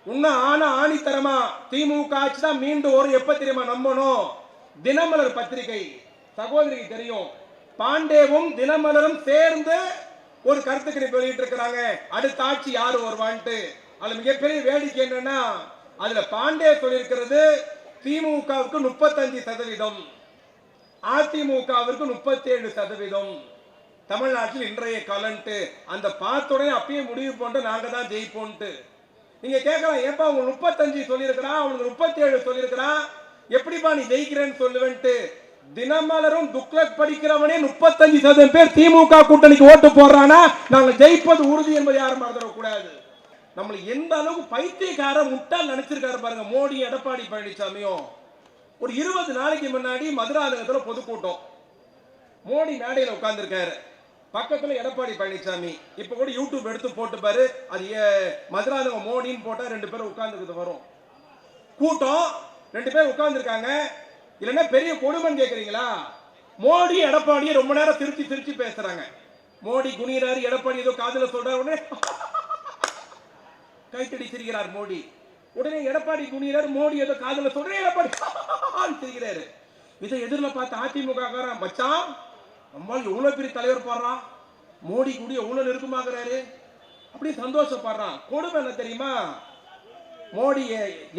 இன்னும் ஆணித்தரமா திமுக ஆட்சி தான் மீண்டும் ஒரு எப்ப தெரியுமா நம்பணும்? தினமலர் பத்திரிகை சகோதரிக்கு தெரியும், பாண்டேவும் தினமலரும் சேர்ந்து ஒரு கருத்து கணிப்பு வெளியிட்டு இருக்கிறாங்க, அடுத்த ஆட்சி யாரு வருவான்ட்டு. அதுல மிகப்பெரிய வேடிக்கை என்னன்னா, அதுல பாண்டே சொல்லியிருக்கிறது திமுகவுக்கு 35%, அதிமுகவிற்கு 37%. தமிழ்நாட்டில் இன்றைய கலன்ட்டு அந்த பார்த்தோடனே அப்பயே முடிவு பண்ணிட்டு நாங்க தான் ஜெயிப்போம்ட்டு. நீங்க கேட்கலாம், ஏப்பா அவங்க 35 சொல்லியிருக்கிறான், அவனுக்கு 37 சொல்லியிருக்கிறான், எப்படிப்பா நீ ஜெயிக்கிறேன்னு சொல்லுவேன்ட்டு. தினமலரும் துக்ளக் படிக்கிறவனே 35% பேர் திமுக கூட்டணிக்கு ஓட்டு போடுறானா நாங்க ஜெயிப்பது உறுதி என்பது யாரும் மறந்துடக்கூடாது. நம்மளை எந்த அளவுக்கு பைத்தியக்கார முட்டால் நினைச்சிருக்காரு பாருங்க மோடி எடப்பாடி பழனிசாமியும். ஒரு 20 நாளைக்கு முன்னாடி மதுராந்தகத்துல பொதுக்கூட்டம், மோடி மேடையில் உட்கார்ந்து இருக்காரு, பக்கத்துல எடப்பாடி பழனிசாமி. இப்ப கூட யூடியூப் எடுத்து போட்டு பாரு, அது மதுராந்தகம் மோடின்னு போட்டா 2 பேரும் உட்கார்ந்துக்கிட்டு வரும். கூட்டம் 2 பேர் உட்கார்ந்து இருக்காங்க. இல்லைன்னா பெரிய கொடுமைன்னு கேட்கறீங்களா? மோடி எடப்பாடியை ரொம்ப நேரம் சிரிச்சு பேசுறாங்க. மோடி குனிறாரு, எடப்பாடி ஏதோ காதுல சொல்றாரு, உடனே கைத்தடி சிரிக்கிறார் மோடி. உடனே எடப்பாடி குனிறாரு, மோடி ஏதோ காதுல சொல்ற, எடப்பாடி சிரிக்கிறாரு. இதை எதிரில் பார்த்து அதிமுக மச்சான் நம்மால் எவ்வளவு பெரிய தலைவர் பாடுறான், மோடி கூட எவ்வளவு நெருக்கமாகிறாரு அப்படி சந்தோஷப்படுறான். கொடுமை என்ன தெரியுமா? மோடி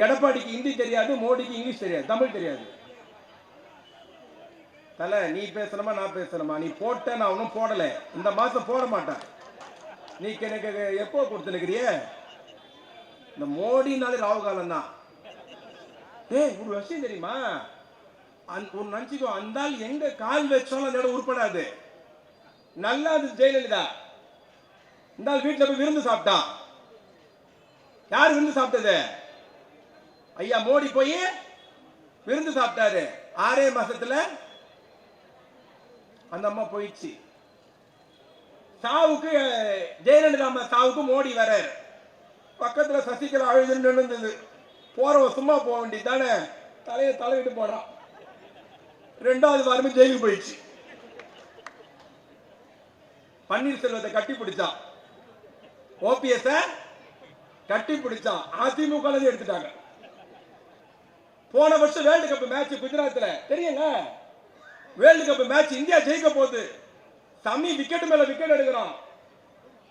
எடப்பாடிக்கு ஹிந்தி தெரியாது, மோடிக்கு இங்கிலீஷ் தெரியாது, தமிழ் தெரியாது. தல நீ பேசணுமா நான் பேசணுமா? நீ போட்ட, நான் ஒன்றும் போடல, இந்த மாசம் போட மாட்டேன். நீ எனக்கு எப்போ கொடுத்துருக்கிறிய? இந்த மோடினாலே ராகு காலம் தான். ஒரு விஷயம் தெரியுமா? ஒரு நினைச்சுக்கோ, அந்த எங்க கால் வச்சாலும் அந்த இடம் உருப்படாது. நல்லா ஜெயலலிதா இந்த வீட்டுல போய் விருந்து சாப்பிட்டான். யார் விருந்து சாப்பிட்டது? ஐயா மோடி போய் விருந்து சாப்பிட்டாரு. 6 மாசத்துல அந்த அம்மா போயிடுச்சு. சாவுக்கு ஜெயலலிதா அம்மா சாவுக்கு மோடி வர பக்கத்துல சசிகலா அழுதுன்னு இருந்தது. போறவ சும்மா போக வேண்டியது தானே, தலையை தலையிட்டு போறான். 2வது வாரமே ஜெயிலுக்கு போயிடுச்சு. பன்னீர்செல்வத்தை கட்டி பிடிச்சான், ஓபிஎஸ் கட்டி பிடிச்சான், அதிமுக எடுத்துட்டாங்க. போன வருஷம் வேர்ல்டு கப் மேட்ச் குஜராத்ல தெரியுங்க, வேர்ல்டு கப் மேட்ச் இந்தியா ஜெயிக்க போகுது. சமி விக்கெட் மேல விக்கெட் எடுக்கிறான்,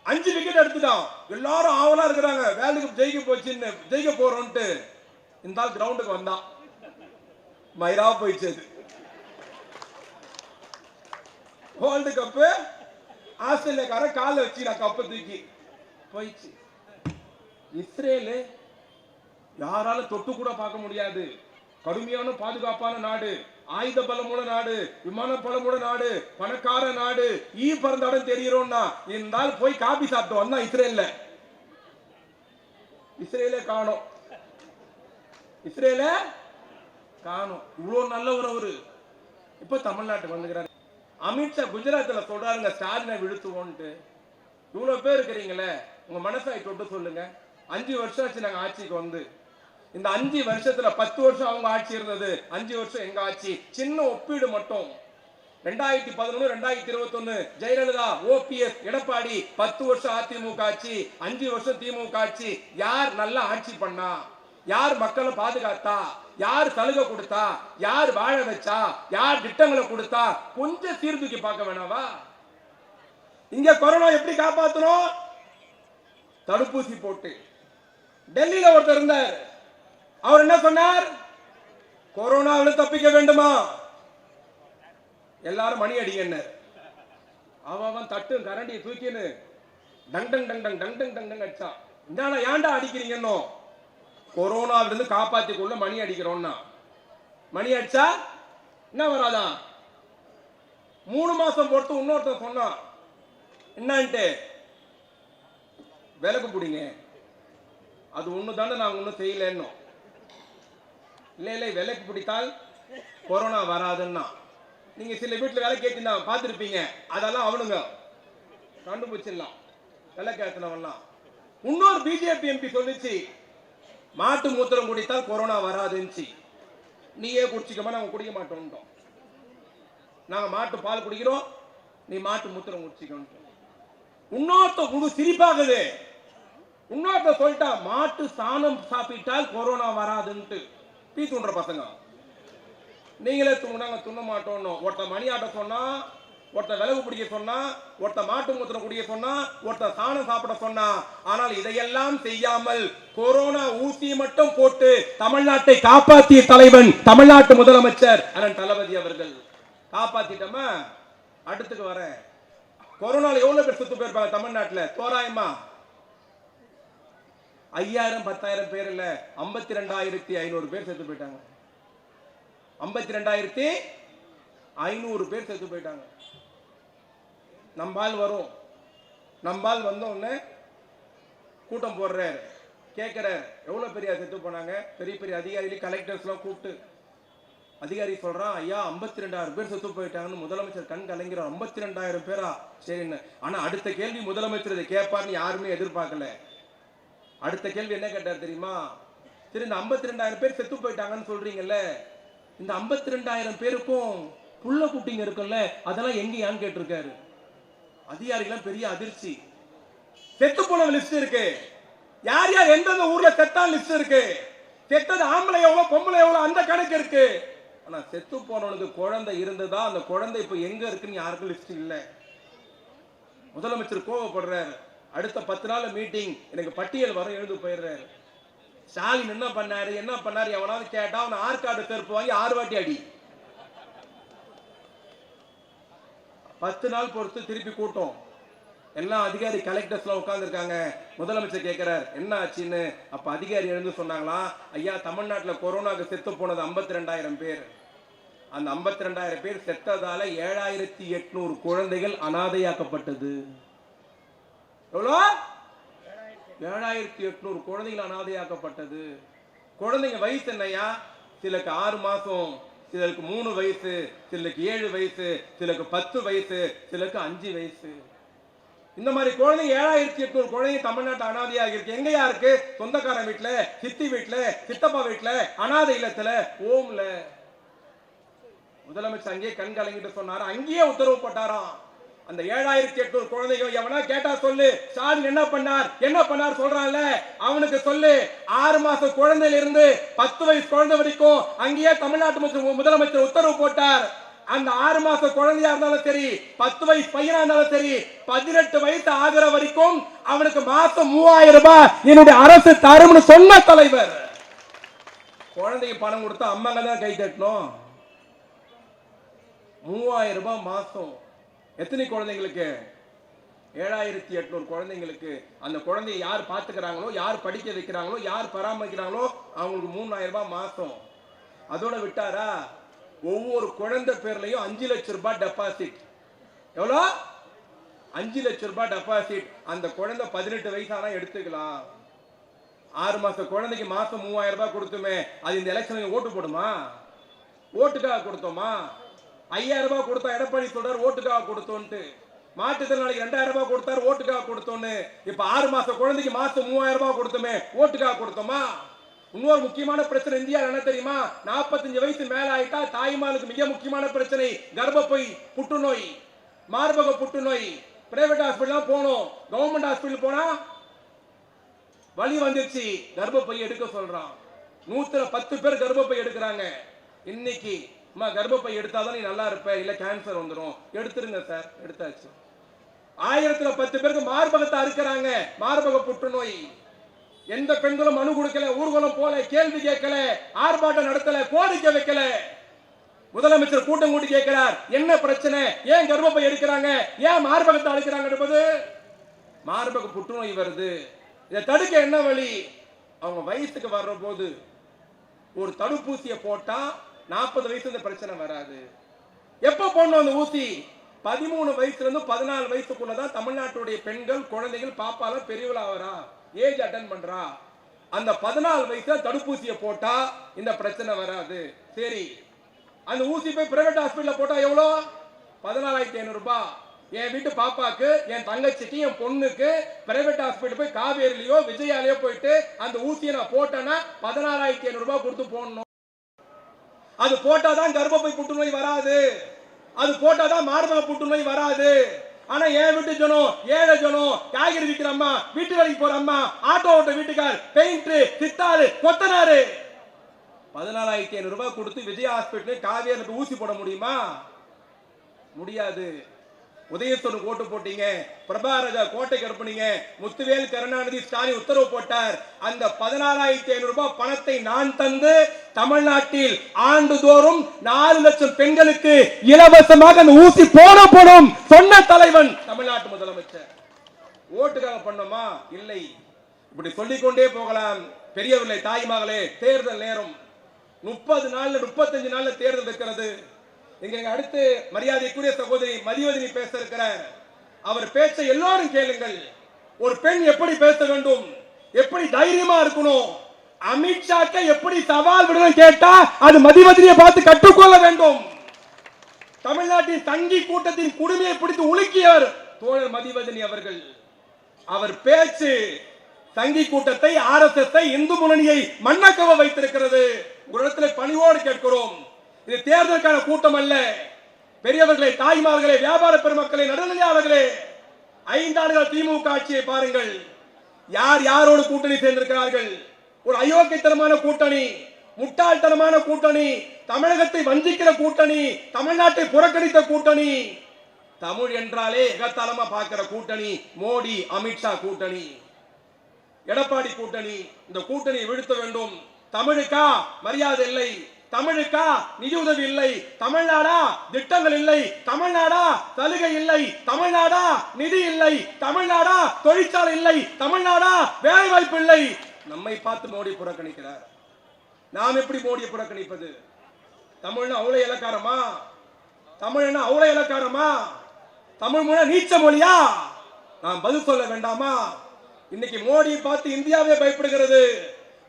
5 விக்கெட் எடுத்துட்டான். எல்லாரும் ஆவலா இருக்கிறாங்க, வேர்ல்டு கப் ஜெயிக்க போச்சுன்னு, ஜெயிக்க போறோம்ட்டு. இந்த கிரவுண்டுக்கு வந்தான், மயிரா போயிடுச்சு. வேர்ல்டு கப் ஆஸ்திரேலியாக்கார கால வச்சு நான் கப்ப தூக்கி போயிடுச்சு. இஸ்ரேல் யாராலும் தொட்டு கூட பார்க்க முடியாது, கடுமையான பாதுகாப்பான நாடு, ஆயுத பலமுள்ள நாடு, விமான பலமுள்ள நாடு, பணக்கார நாடு, பறந்த இடம் தெரியுறோம்னா இருந்தால் போய் காபி சாப்பிட்டு வந்தா இஸ்ரேல்ல. இஸ்ரேலே காணோம், இஸ்ரேல காணோம். இவ்வளவு நல்லவர் அவரு. இப்ப தமிழ்நாட்டுக்கு வந்துக்கிறார். அமித்ஷா குஜராத்ல சொல்றாருங்க, ஸ்டாலினை விழுத்துவோன்ட்டு. இவ்வளவு பேர் இருக்கிறீங்களே, உங்க மனசாய் தொட்டு சொல்லுங்க. 5 வருஷம் ஆச்சு நாங்க ஆட்சிக்கு வந்து. இந்த 5 வருஷத்துல 10 வருஷம் அவங்க ஆட்சி இருந்தது, 5 வருஷம் எங்க ஆட்சி. சின்ன ஒப்பீடு மட்டும், 2011 2021 ஜெயலலிதா ஓபிஎஸ் எடப்பாடி 10 வருஷம் அதிமுக ஆட்சி, 5 வருஷம் திமுக ஆட்சி. யார் நல்லா ஆட்சி பண்ணா, யார் மக்களை பாதுகாத்தா, யார் சலுகை கொடுத்தா, யார் வாழ வச்சா, யார் திட்டங்களை கொடுத்தா, கொஞ்சம் சீர்தூக்கி பார்க்க வேணாவா? இங்க கொரோனா எப்படி காப்பாற்றணும்? தடுப்பூசி போட்டு. டெல்லியில ஒருத்தர் இருந்தார், அவர் என்ன சொன்னார்? கொரோனாவில் தப்பிக்க வேண்டுமா எல்லாரும் மணி அடிங்க. அவன் தட்டு கரண்டியை தூக்கின்னு tongue tongue tongue tongue tongue tongue tongue tongue அடிச்சான். இந்த ஏன்டா அடிக்கிறீங்கன்னு, கொரோனாவிலிருந்து காப்பாற்றிக்கொள்ள மணி அடிக்கிறோம்னா. மணி அடிச்சா என்ன வராதா? 3 மாசம் பொறுத்து இன்னொருத்தர் சொன்னான், என்னன்ட்டு விளக்கு பிடிங்க. அது ஒண்ணு தானே நான் ஒன்னும் செய்யலன்னு. இல்லை விளக்கு பிடித்தால் கொரோனா வராதுன்னா. நீங்க சில வீட்டுல விலை கேட்டீங்கன்னா பார்த்துருப்பீங்க, அதெல்லாம் அவனுங்க கண்டுபிடிச்சிடலாம், விளக்கு ஏற்றினவெல்லாம். இன்னொரு பிஜேபி எம்பி சொல்லிச்சு, மாட்டு மூத்திரம் குடித்தால் கொரோனா வராதுன்னு. நீயே குடிச்சிக்கமா, நாங்க குடிக்க மாட்டோம். நாங்க மாட்டு பால் குடிக்கிறோம், நீ மாட்டு மூத்திரம் குடிச்சிக்கணும். இன்னொருத்த சிரிப்பாகுது, இன்னொருத்த சொல்லிட்டா மாட்டு சாணம் சாப்பிட்டால் கொரோனா வராதுன்ட்டு. தீ தூண்டுற பசங்க. நீங்களே தூங்குனாங்க துண்ண மாட்டோம். ஒருத்த மணி ஆட்ட சொன்னா, ஒருத்த விலகு பிடிக்க சொன்னா, ஒருத்த மாட்டு மூத்திர குடிக்க சொன்னா, ஒருத்த சாணம் சாப்பிட சொன்னா. ஆனால் இதையெல்லாம் செய்யாமல் கொரோனா ஊசி மட்டும் போட்டு தமிழ்நாட்டை காப்பாற்றிய தலைவன் தமிழ்நாட்டு முதலமைச்சர் அண்ணன் தளபதி அவர்கள். காப்பாத்திட்டோமா? அடுத்துக்கு வரேன். கொரோனால எவ்வளவு பேர் செத்து போயிருப்பாங்க தமிழ்நாட்டில்? தோராயமா 5000 10,000 பேர் இல்ல, 52,500 பேர் செத்து போயிட்டாங்க. 52,500 பேர் செத்து போயிட்டாங்க. நம்பால் வரும். நம்பால் வந்த உடனே கூட்டம் போடுறாரு, கேட்கிறாரு எவ்வளவு பெரிய செத்து போனாங்க. பெரிய பெரிய அதிகாரிகள் கலெக்டர்ஸ் எல்லாம் கூப்பிட்டு அதிகாரி சொல்றான், ஐயா 52,000 பேர் செத்து போயிட்டாங்கன்னு. முதலமைச்சர் கண் கலங்கிறார். 52,000 பேரா? சரின்னு. ஆனா அடுத்த கேள்வி முதலமைச்சர் இதை கேட்பார்னு யாருமே எதிர்பார்க்கல. அடுத்த கேள்வி என்ன கேட்டார் தெரியுமா? சரி, இந்த 52,000 பேர் செத்து போயிட்டாங்கன்னு சொல்றீங்கல்ல, இந்த 52,000 பேருக்கும் புள்ள குட்டிங்க இருக்குல்ல, அதெல்லாம் எங்கயான்னு கேட்டிருக்காரு. அதிகாரிகள் பெரிய அதிர்ச்சி. செத்து போன லிஸ்ட் இருக்கு, யார் யார் எந்தெந்த ஊர்ல செத்தான் லிஸ்ட் இருக்கு, செத்தது ஆம்பளை எவ்வளவு பொம்பளை எவ்வளவு அந்த கணக்கு இருக்கு. ஆனா செத்து போனவனுக்கு குழந்தை இருந்ததா, அந்த குழந்தை இப்ப எங்க இருக்குன்னு யாருக்கும் லிஸ்ட் இல்ல. முதலமைச்சர் கோவப்படுறாரு. அடுத்த 10 நாள் மீட்டிங், எனக்கு பட்டியல் வர எழுந்து போயிடுறாரு. ஸ்டாலின் என்ன பண்ணாரு எவனாவது கேட்டா அவன் ஆற்காடு செருப்பு வாங்கி 6 வாட்டி அடி. 10 நாள் பொறுத்து திருப்பி கூட்டம். எல்லாம் அதிகாரி கலெக்டர்ஸ் எல்லாம் உட்கார்ந்து இருக்காங்க. முதலமைச்சர் கேட்கிறார் என்ன ஆச்சுன்னு. அப்ப அதிகாரி எழுந்து சொன்னாங்களா, ஐயா தமிழ்நாட்டில் கொரோனாக்கு செத்து போனது 52,000 பேர். அந்த 52,000 பேர் செத்ததால 7,800 குழந்தைகள் அனாதையாக்கப்பட்டது. எவ்வளோ? 7,800 குழந்தைகள் அனாதையாக்கப்பட்டது. குழந்தைங்க வயசு என்னையா? சிலருக்கு 6 மாசம், சிலருக்கு 3 வயசு, சிலருக்கு 7 வயசு, சிலருக்கு 10 வயசு, சிலருக்கு 5 வயசு. இந்த மாதிரி குழந்தைங்க 7,800 குழந்தைங்க தமிழ்நாட்டு அனாதையாக இருக்கு. எங்கயா இருக்கு? சொந்தக்காரன் வீட்டுல, சித்தி வீட்டுல, சித்தப்பா வீட்டுல, அனாதை இல்லத்துல, ஓம்ல. முதலமைச்சர் அங்கேயே கண் கலங்கிட்டு சொன்னாரு. அங்கேயே உத்தரவு போட்டாராம். அந்த 7,800 குழந்தைகள் எவனா கேட்டா சொல்லு, ஸ்டாலின் என்ன பண்ணார் சொல்றான்ல, அவனுக்கு சொல்லு. 6 மாசம் குழந்தையில இருந்து 10 வயசு குழந்தை வரைக்கும் அங்கேயே தமிழ்நாட்டு முதலமைச்சர் உத்தரவு போட்டார். அந்த 6 மாசம் குழந்தையா இருந்தாலும் சரி, 10 வயசு பையனா இருந்தாலும் சரி, 18 வயசு ஆகிற வரைக்கும் அவனுக்கு மாசம் 3,000 ரூபாய் என்னுடைய அரசு தரும்னு சொன்ன தலைவர். குழந்தைக்கு பணம் கொடுத்தா அம்மாங்க தான் கை தட்டணும். 3,000 ரூபாய் மாசம். எத்தனை குழந்தைங்களுக்கு? 7,800 குழந்தைங்களுக்கு. அந்த குழந்தையை யார் பார்த்துக்கிறாங்களோ, யார் படிக்க வைக்கிறாங்களோ, யார் பராமரிக்கிறாங்களோ அவங்களுக்கு 3,000 ரூபாய் மாசம். அதோட விட்டாரா, ஒவ்வொரு குழந்தை பேர்லயும் 5 லட்சம் ரூபாய் டெபாசிட். எவ்வளோ? 5 லட்சம் ரூபாய் டெபாசிட். அந்த குழந்தை 18 வயசானா எடுத்துக்கலாம். 6 மாச குழந்தைக்கு மாசம் 3,000 ரூபாய் கொடுத்துமே, அது இந்த எலெக்ஷனுக்கு ஓட்டு போடுமா? ஓட்டுக்காக கொடுத்தோமா? 5,000 ரூபாய் கொடுத்தா எடப்பாடி சொல்றாரு ஓட்டுக்காக கொடுத்தோன்ட்டு. மாற்றுத்திறனாளிக்கு 2,000 ரூபாய் கொடுத்தாரு ஓட்டுக்காக கொடுத்தோன்னு. இப்ப 6 மாச குழந்தைக்கு மாசம் 3,000 ரூபாய் கொடுத்தோமே, ஓட்டுக்காக கொடுத்தோமா? இன்னொரு முக்கியமான பிரச்சனை இந்தியா என்ன தெரியுமா? 45 வயசு மேல ஆயிட்டா தாய்மாருக்கு மிக முக்கியமான பிரச்சனை கர்ப்பப்பை புற்றுநோய், மார்பக புற்றுநோய். பிரைவேட் ஹாஸ்பிட்டல் போனோம், கவர்மெண்ட் ஹாஸ்பிட்டல் போனா வலி வந்துருச்சு, கர்ப்பப்பை எடுக்க சொல்றான். 110 பேர் கர்ப்பப்பை எடுக்கிறாங்க. இன்னைக்கு கர்ப்பப்பை எடுத்தாதான் நீ நல்லா இருப்ப, இல்ல கேன்சர் வந்துடும், எடுத்துருங்க சார். எடுத்தாச்சு. 1010 பேருக்கு மார்பகத்தை அறுக்கிறாங்க, மார்பக புற்றுநோய். எந்த பெண்களும் மனு கொடுக்கல, ஊர்வலம் போல, கேள்வி கேட்கல, ஆர்ப்பாட்டம் நடத்தல, கோரிக்கை வைக்கல. முதலமைச்சர் கூட்டம் கூட்டி கேட்கிறார், என்ன பிரச்சனை, ஏன் கர்ப்பப்பை எடுக்கிறாங்க, ஏன் மார்பகத்தை அறுக்கிறாங்க என்பது. மார்பக புற்றுநோய் வருது, இதை தடுக்க என்ன வழி? அவங்க வயசுக்கு வர்ற போது ஒரு தடுப்பூசியை போட்டா 40 வயசு இந்த பிரச்சனை வராது. எப்ப போடணும் அந்த ஊசி? 13 வயசுல இருந்து 14 வயசுக்குள்ளதான் தமிழ்நாட்டுடைய பெண்கள் குழந்தைகள் பாப்பால பெரியவளா வரா, ஏஜ் அட்டன் பண்றா. அந்த 14 வயசுல தடுப்பூசியை போட்டா இந்த பிரச்சனை வராது. சரி, அந்த ஊசி போய் பிரைவேட் ஹாஸ்பிட்டல்ல போட்டா எவ்வளோ? 14,500 ரூபாய். என் வீட்டு பாப்பாக்கு, என் தங்கச்சிக்கு, என் பொண்ணுக்கு பிரைவேட் ஹாஸ்பிட்டல் போய் காவேரியிலயோ விஜயாலயோ போயிட்டு அந்த ஊசியை நான் போட்டேன்னா 14,500 ரூபாய் கொடுத்து போடணும். அது போட்டாதான் கர்ப்பப்பை புற்றுநோய் வராது, அது போட்டாதான் மார்பக புற்றுநோய் வராது. ஆனா என் வீட்டு ஜனம், ஏழை ஜனம், காய்கறி விற்கிற அம்மா, வீட்டு வேலைக்கு போற அம்மா, ஆட்டோ ஓட்ட வீட்டுக்கார், பெயிண்ட், சித்தாரு, கொத்தனாரு 14,500 ரூபாய் கொடுத்து விஜய் ஹாஸ்பிட்டல் காவேரி ஊசி போட முடியுமா? முடியாது. உதயசூரன் ஓட்டு போட்டீங்க, பிரபாகர கோட்டை கற்பனீங்க, முத்துவேல் கருணாநிதி ஸ்டாலின் உத்தரவு போட்டார். அந்த 14,500 ரூபாய் பணத்தை நான் தந்து தமிழ்நாட்டில் ஆண்டுதோறும் 4 லட்சம் பெண்களுக்கு இலவசமாக அந்த ஊசி போடப்படும் சொன்ன தலைவன் தமிழ்நாட்டு முதலமைச்சர். ஓட்டுக்காக பண்ணோமா? இல்லை. இப்படி சொல்லிக்கொண்டே போகலாம். பெரியவர்களே, தாய்மகளே, தேர்தல் நேரம் 30 நாள்ல 35 நாள்ல தேர்தல் இருக்கிறது. இங்க அடுத்து மரியாதைக்குரிய சகோதரி மதிவதனி பேச இருக்கிறார். அவர் பேச்சை எல்லாரும் கேளுங்கள். ஒரு பெண் எப்படி பேச வேண்டும், எப்படி தைரியமா இருக்கணும், அமித்ஷாக்கு எப்படி சவால் விடணும் கேட்டா அது மதிவதனியை பார்த்து கற்றுக்கொள்ள வேண்டும். தமிழ்நாட்டின் சங்கி கூட்டத்தின் குடுமையை பிடித்து உலுக்கியவர் தோழர் மதிவதனி அவர்கள். அவர் பேச்சு சங்கி கூட்டத்தை, RSS, இந்து முன்னணியை மண்ணக்கவ வைத்திருக்கிறது. ஒரு இடத்துல பணிவோடு கேட்கிறோம், இது தேர்தலுக்கான கூட்டம் அல்ல. பெரியவர்களே, தாய்மார்களே, வியாபார பெருமக்களே, நடுநிலையாளர்களே, 5 ஆண்டுகள் திமுக ஆட்சியை பாருங்கள். யார் யாரோடு கூட்டணி சேர்ந்திருக்கிறார்கள்? ஒரு அயோக்கியத்தனமான கூட்டணி, முட்டாள்தனமான கூட்டணி, தமிழகத்தை வஞ்சிக்கிற கூட்டணி, தமிழ்நாட்டை புறக்கணித்த கூட்டணி, தமிழ் என்றாலே எகத்தாளமா பார்க்கிற கூட்டணி மோடி அமித்ஷா கூட்டணி, எடப்பாடி கூட்டணி. இந்த கூட்டணியை வீழ்த்த வேண்டும். தமிழுக்கா மரியாதை இல்லை, தமிழுக்கா நிதி உதவி இல்லை, தமிழ்நாடா திட்டங்கள் இல்லை, தமிழ்நாடா சலுகை இல்லை, தமிழ்நாடா நிதி இல்லை, தமிழ்நாடா தொழிற்சாலை இல்லை, தமிழ்நாடா வேலை வாய்ப்பு இல்லை. நம்மை பார்த்து மோடி புறக்கணிக்கிறார். நாம் எப்படி மோடியை புறக்கணிப்பது? தமிழ்னா அவ்வளவு இலக்காரமா? தமிழ்னா அவ்வளவு இலக்காரமா? தமிழ் மொழி நீச்ச மொழியா? நாம் பதில் சொல்ல வேண்டாமா? இன்னைக்கு மோடியை பார்த்து இந்தியாவே பயப்படுகிறது.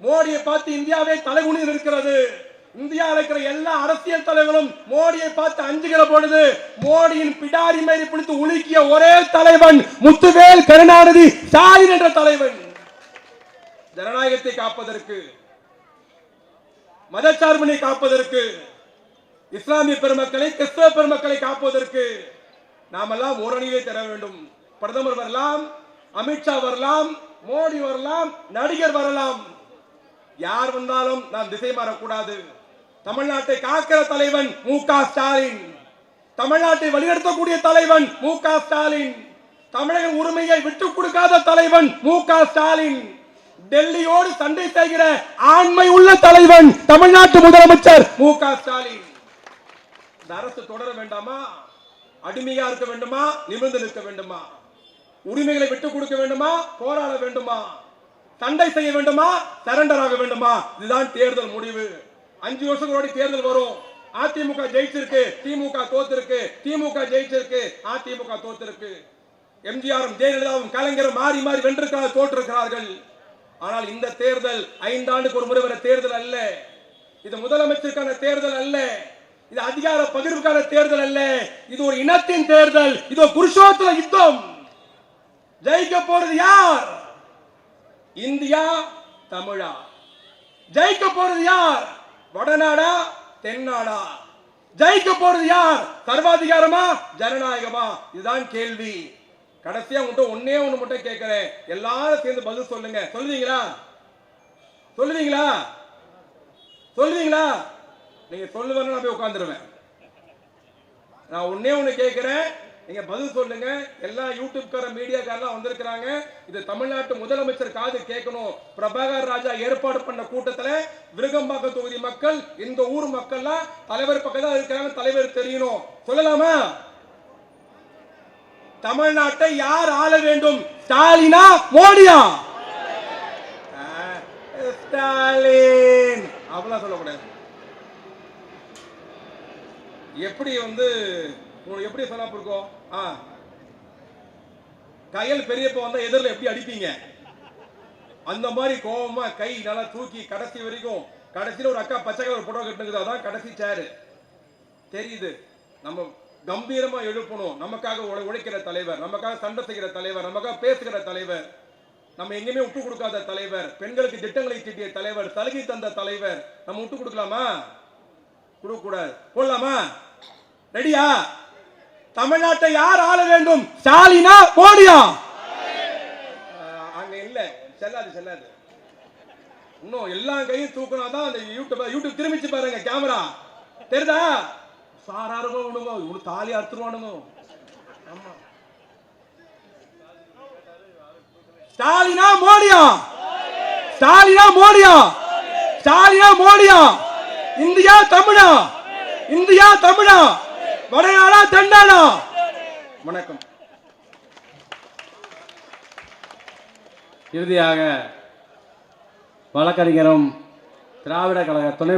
மோடியை பார்த்து இந்தியாவே தலைகுனி இருக்கிறது. இந்தியாவில் இருக்கிற எல்லா அரசியல் தலைவர்களும் மோடியை பார்த்து அஞ்சுகிற பொழுது மோடியின் பிடாரி மேரி பிடித்து உலுக்கிய ஒரே தலைவன் முத்துவேல் கருணாநிதி ஸ்டாலின் என்ற தலைவன். ஜனநாயகத்தை காப்பதற்கு, மதச்சார்பினை காப்பதற்கு, இஸ்லாமிய பெருமக்களை, கிறிஸ்தவ பெருமக்களை காப்பதற்கு நாமெல்லாம் ஓரணியை தர வேண்டும். பிரதமர் வரலாம், அமித்ஷா வரலாம், மோடி வரலாம், நடிகர் வரலாம், யார் வந்தாலும் நாம் திசை மாறக்கூடாது. தமிழ்நாட்டை காக்கிற தலைவன் மு.க. ஸ்டாலின், தமிழ்நாட்டை வழிநடத்தக்கூடிய தலைவன் மு.க. ஸ்டாலின், தமிழக உரிமையை விட்டுக் கொடுக்காத தலைவன் மு.க. ஸ்டாலின், டெல்லியோடு சண்டை செய்கிற ஆண்மை உள்ள தலைவன் தமிழ்நாட்டு முதலமைச்சர் மு.க. ஸ்டாலின். இந்த அரசு தொடர வேண்டாமா? அடிமையா இருக்க வேண்டுமா? நிமிர்ந்து நிற்க வேண்டுமா? உரிமைகளை விட்டுக் கொடுக்க வேண்டுமா? போராட வேண்டுமா? சண்டை செய்ய வேண்டுமா? சரண்டர் ஆக வேண்டுமா? இதுதான் தேர்தல் முடிவு. 5 வருஷங்களோட தேர்தல் வரும். அதிமுக ஜெயிச்சிருக்கு, திமுக தோத்திருக்கு, திமுக ஜெயிச்சிருக்கு, அதிமுக தோத்திருக்கு. எம்ஜிஆரும் ஜெயலலிதாவும் கலைஞரும் மாறி மாறி வென்றிருக்கிறார்கள், தோற்றிருக்கிறார்கள். ஆனால் இந்த தேர்தல் 5 ஆண்டுக்கு ஒரு முறை வர தேர்தல் அல்ல. இது முதலமைச்சருக்கான தேர்தல் அல்ல. இது அதிகார பகிர்வுக்கான தேர்தல் அல்ல. இது ஒரு இனத்தின் தேர்தல். இது ஒரு குருஷோத்திர யுத்தம். ஜெயிக்க போறது யார்? இந்தியா, தமிழா? ஜெயிக்க போறது யார்? வடநாடா, தென்னாடா? ஜெயிக்க போறது யார்? சர்வாதிகாரமா, ஜனநாயகமா? இதுதான் கேள்வி. கடைசியா உங்கள்கிட்ட ஒன்னே ஒண்ணு மட்டும் கேட்கிறேன், எல்லாரும் சேர்ந்து பதில் சொல்லுங்க. சொல்லுவீங்களா? சொல்லுவீங்களா? சொல்லுவீங்களா? நீங்க சொல்லுவேன்னு நான் போய் உட்கார்ந்துருவேன். நான் ஒன்னே ஒண்ணு கேட்கிறேன், நீங்க பதில் சொல்லுங்க. எல்லா யூடியூப்கார மீடியாக்காரெல்லாம் வந்திருக்கிறாங்க. இது தமிழ்நாட்டு முதலமைச்சர் காது கேட்கணும். பிரபாகர் ராஜா ஏற்பாடு பண்ண கூட்டத்துல விருகம்பாக்கம் தொகுதி மக்கள், இந்த ஊர் மக்கள்லாம் தலைவர் பக்கம் தான் இருக்கிறாங்க, தலைவர் தெரியணும். சொல்லலாமா? தமிழ்நாட்டை யார் ஆள வேண்டும்? ஸ்டாலினா, மோடியா? ஸ்டாலின். அப்படிலாம் சொல்லக்கூடாது. எப்படி எப்படி சொன்னா இருக்கும்? கையில் பெரியப்ப வந்தா எதிரில் எப்படி அடிப்பீங்க? அந்த மாதிரி கோபமா கை நல்லா தூக்கி கடைசி வரைக்கும், கடைசியில் ஒரு அக்கா பச்சை கலர் போட்டோ கட்டுனது, அதான் கடைசி சேரு தெரியுது. நம்ம கம்பீரமா எழுப்பணும். நமக்காக உழைக்கிற தலைவர், நமக்காக சண்டை செய்கிற தலைவர், நமக்காக பேசுகிற தலைவர், நம்ம எங்கேயுமே விட்டு கொடுக்காத தலைவர், பெண்களுக்கு திட்டங்களை தீட்டிய தலைவர், சலுகை தந்த தலைவர். நம்ம விட்டு கொடுக்கலாமா? கொடுக்க கூடாது. போடலாமா? ரெடியா? தமிழ்நாட்டை யார் ஆள வேண்டும்? ஸ்டாலினா மோடியா? அங்க இல்ல, செல்லாது. இன்னும் எல்லா கையும் தூக்கினாதான் அந்த யூடியூப் திரும்பிச்சு பாருங்க, கேமரா தெரியுதா? சாரா இருக்கும் விடுங்க, இவனு தாலி அறுத்துருவானுங்க. ஆமா, ஸ்டாலினா மோடியா? ஸ்டாலினா மோடியா? ஸ்டாலினா மோடியா? இந்தியா தமிழா? இந்தியா தமிழா? வடநாடா தென்னாடா? வணக்கம். இறுதியாக வழக்கறிஞரும் திராவிட கழக துணை